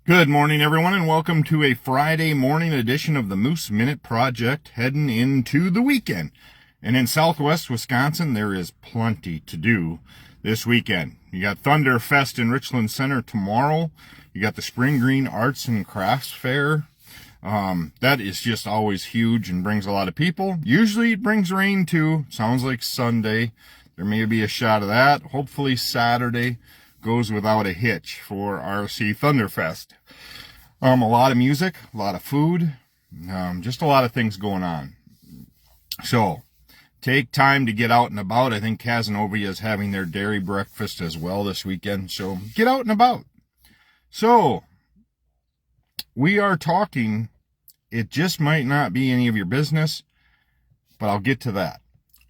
Good morning, everyone, and welcome to a Friday morning edition of the Moose Minute Project, heading into the weekend. And in southwest Wisconsin, there is plenty to do this weekend. You got Thunder Fest in Richland Center tomorrow. You got the Spring Green Arts and Crafts Fair. That is just always huge and brings a lot of people. Usually it brings rain too. Sounds like Sunday. There may be a shot of that. Hopefully Saturday goes without a hitch for RC Thunderfest. A lot of music, a lot of food, just a lot of things going on. So take time to get out and about. I think Casanova is having their dairy breakfast as well this weekend. So get out and about. So we are talking, it just might not be any of your business, but I'll get to that.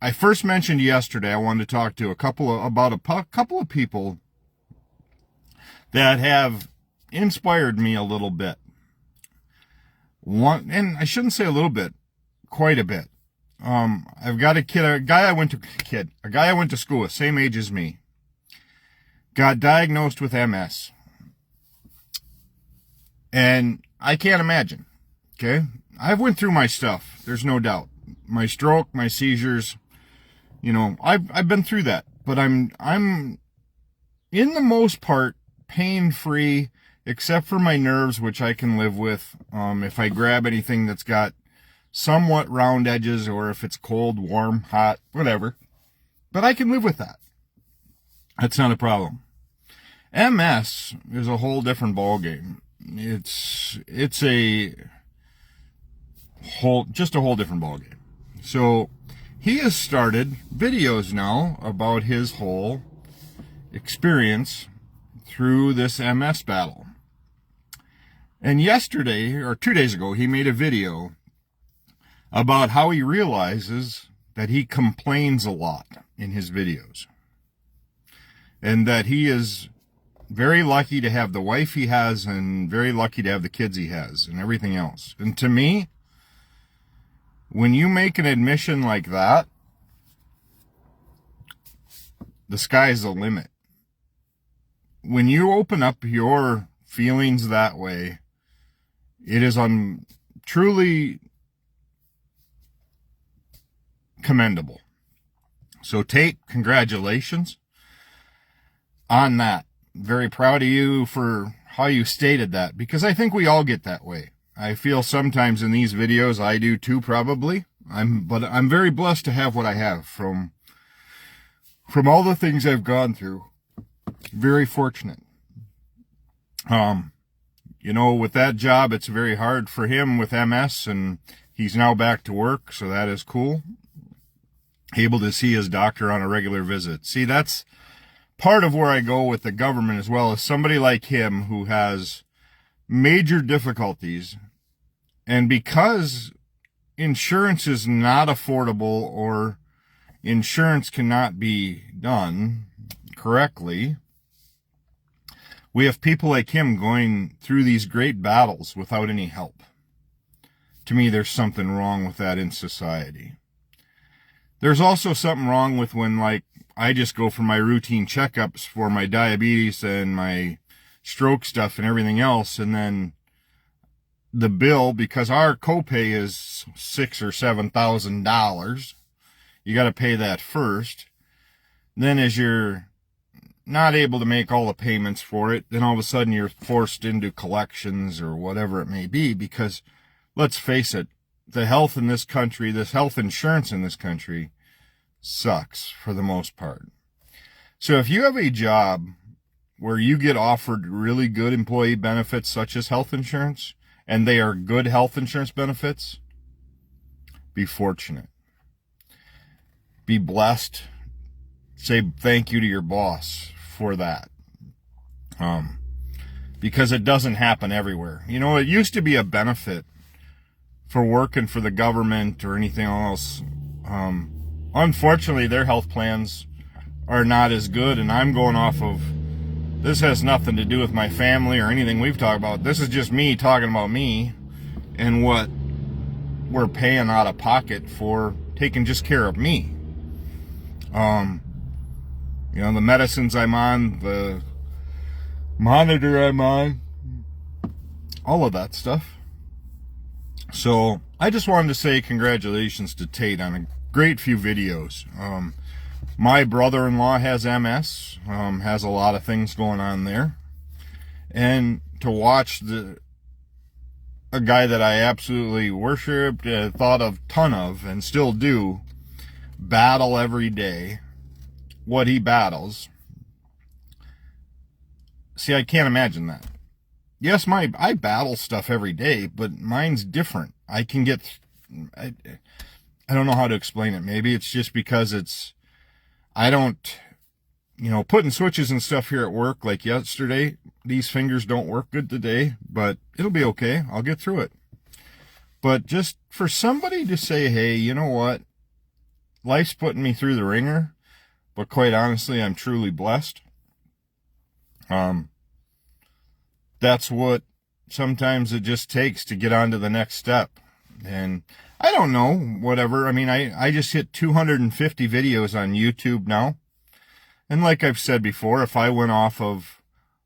I first mentioned yesterday I wanted to talk to a couple of people that have inspired me a little bit. And I shouldn't say a little bit, quite a bit. I've got a guy I went to school with, same age as me, got diagnosed with MS. And I can't imagine, okay? I've went through my stuff, there's no doubt. My stroke, my seizures, I've been through that. But I'm in the most part pain-free, except for my nerves, which I can live with. If I grab anything that's got somewhat round edges, or if it's cold, warm, hot, whatever. But I can live with that. That's not a problem. MS is a whole different ballgame. It's a whole different ballgame. So he has started videos now about his whole experience through this MS battle. And yesterday, or 2 days ago, he made a video about how he realizes that he complains a lot in his videos. And that he is very lucky to have the wife he has, and very lucky to have the kids he has, and everything else. And to me, when you make an admission like that, the sky's the limit. When you open up your feelings that way, it is truly commendable. So congratulations on that. Very proud of you for how you stated that, because I think we all get that way. I feel sometimes in these videos, I do too, probably. But I'm very blessed to have what I have from all the things I've gone through. Very fortunate. With that job, it's very hard for him with MS, and he's now back to work, so that is cool. Able to see his doctor on a regular visit. See, that's part of where I go with the government as well, as somebody like him who has major difficulties, and because insurance is not affordable, or insurance cannot be done correctly, we have people like him going through these great battles without any help. To me, there's something wrong with that in society. There's also something wrong with when, I just go for my routine checkups for my diabetes and my stroke stuff and everything else, and then the bill, because our copay is $6,000 or $7,000, you got to pay that first. Then as you're not able to make all the payments for it, then all of a sudden you're forced into collections or whatever it may be, because let's face it, the health in this country, this health insurance in this country sucks for the most part. So if you have a job where you get offered really good employee benefits such as health insurance, and they are good health insurance benefits, be fortunate. Be blessed. Say thank you to your boss for that. Because it doesn't happen everywhere. It used to be a benefit for working for the government or anything else. Unfortunately, their health plans are not as good, and I'm going off of, this has nothing to do with my family or anything we've talked about. This is just me talking about me and what we're paying out of pocket for taking just care of me. The medicines I'm on, the monitor I'm on, all of that stuff. So I just wanted to say congratulations to Tate on a great few videos. My brother-in-law has MS, has a lot of things going on there. And to watch a guy that I absolutely worshipped, thought a ton of, and still do, battle every day what he battles. See, I can't imagine that. Yes, I battle stuff every day, but mine's different. I don't know how to explain it. Maybe it's just because I don't, putting switches and stuff here at work like yesterday, these fingers don't work good today, but it'll be okay. I'll get through it. But just for somebody to say, hey, you know what? Life's putting me through the ringer, but quite honestly, I'm truly blessed. That's what sometimes it just takes to get on to the next step. And I don't know, whatever. I mean, I just hit 250 videos on YouTube now. And like I've said before, if I went off of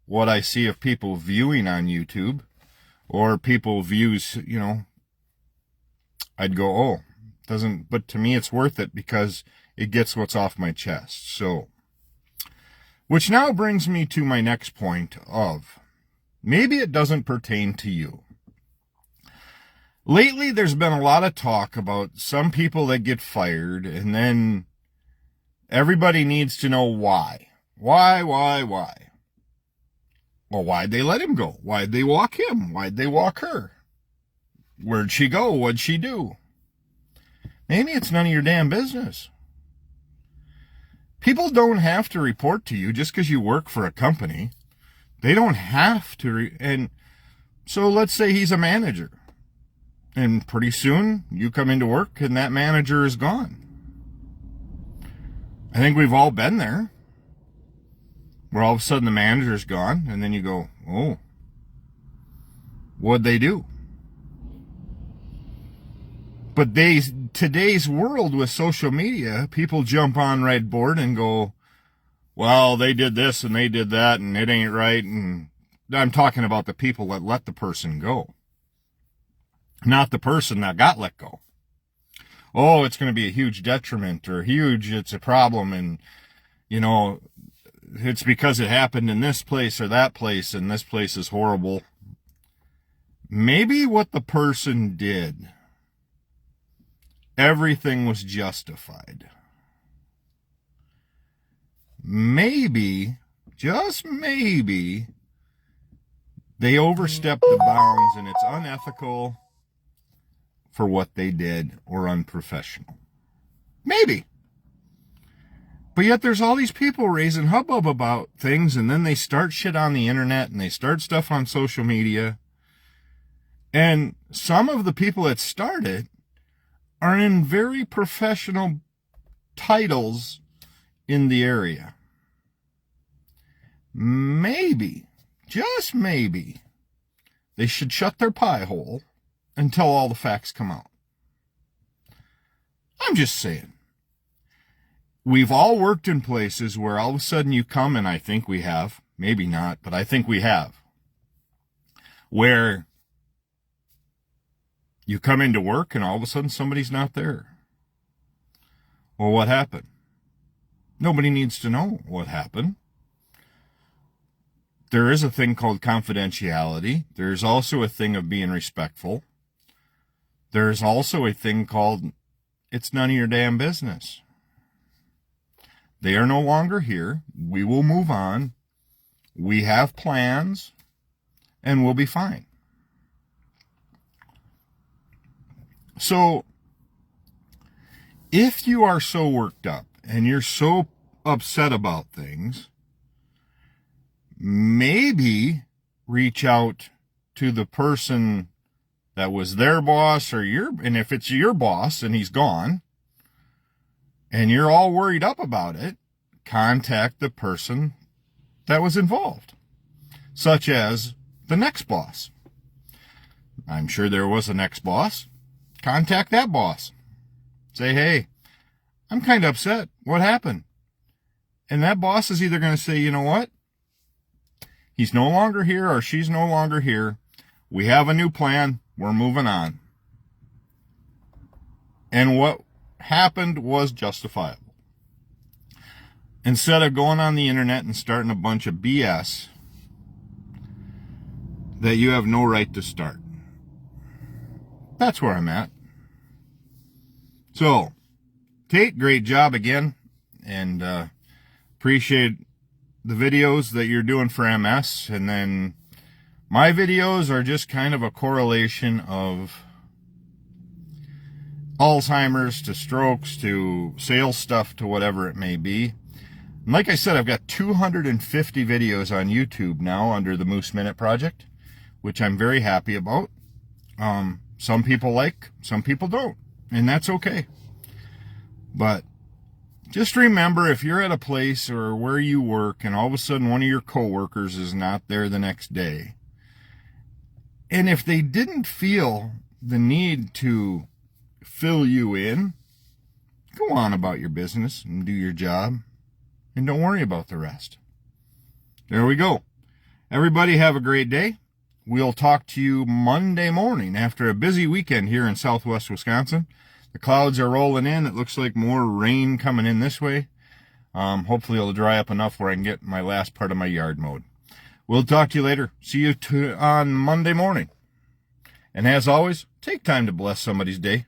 what I see of people viewing on YouTube or people views, I'd go, oh, doesn't, but to me it's worth it because it gets what's off my chest. So, which now brings me to my next point of, maybe it doesn't pertain to you. Lately, there's been a lot of talk about some people that get fired, and then everybody needs to know why. Why? Well, why'd they let him go? Why'd they walk him? Why'd they walk her? Where'd she go? What'd she do? Maybe it's none of your damn business. People don't have to report to you just because you work for a company. They don't have to. And so let's say he's a manager. And pretty soon you come into work and that manager is gone. I think we've all been there. Where all of a sudden the manager's gone. And then you go, oh, what'd they do? But today's world with social media, people jump on right board and go, well, they did this and they did that and it ain't right. And I'm talking about the people that let the person go, not the person that got let go. Oh, it's going to be a huge detriment or it's a problem. And, it's because it happened in this place or that place and this place is horrible. Maybe what the person did, everything was justified. Maybe, just maybe, they overstepped the bounds and it's unethical for what they did or unprofessional. Maybe. But yet there's all these people raising hubbub about things and then they start shit on the internet and they start stuff on social media. And some of the people that started are in very professional titles in the area. Maybe, just maybe, they should shut their pie hole until all the facts come out. I'm just saying. We've all worked in places where all of a sudden you come, and I think we have, maybe not, but I think we have, where you come into work and all of a sudden somebody's not there. Well, what happened? Nobody needs to know what happened. There is a thing called confidentiality. There's also a thing of being respectful. There's also a thing called, it's none of your damn business. They are no longer here. We will move on. We have plans, and we'll be fine. So, if you are so worked up and you're so upset about things, maybe reach out to the person that was their boss and if it's your boss and he's gone and you're all worried up about it, contact the person that was involved, such as the next boss. I'm sure there was a next boss. Contact that boss. Say, hey, I'm kind of upset. What happened? And that boss is either going to say, you know what? He's no longer here or she's no longer here. We have a new plan. We're moving on. And what happened was justifiable. Instead of going on the internet and starting a bunch of BS that you have no right to start. That's where I'm at. So, Kate, great job again. And appreciate the videos that you're doing for MS. And then my videos are just kind of a correlation of Alzheimer's to strokes to sales stuff to whatever it may be. And like I said, I've got 250 videos on YouTube now under the Moose Minute Project, which I'm very happy about. Some people like, some people don't, and that's okay. But just remember, if you're at a place or where you work and all of a sudden one of your coworkers is not there the next day, and if they didn't feel the need to fill you in, go on about your business and do your job, and don't worry about the rest. There we go. Everybody have a great day. We'll talk to you Monday morning after a busy weekend here in southwest Wisconsin. The clouds are rolling in. It looks like more rain coming in this way. Hopefully it'll dry up enough where I can get my last part of my yard mowed. We'll talk to you later. See you on Monday morning. And as always, take time to bless somebody's day.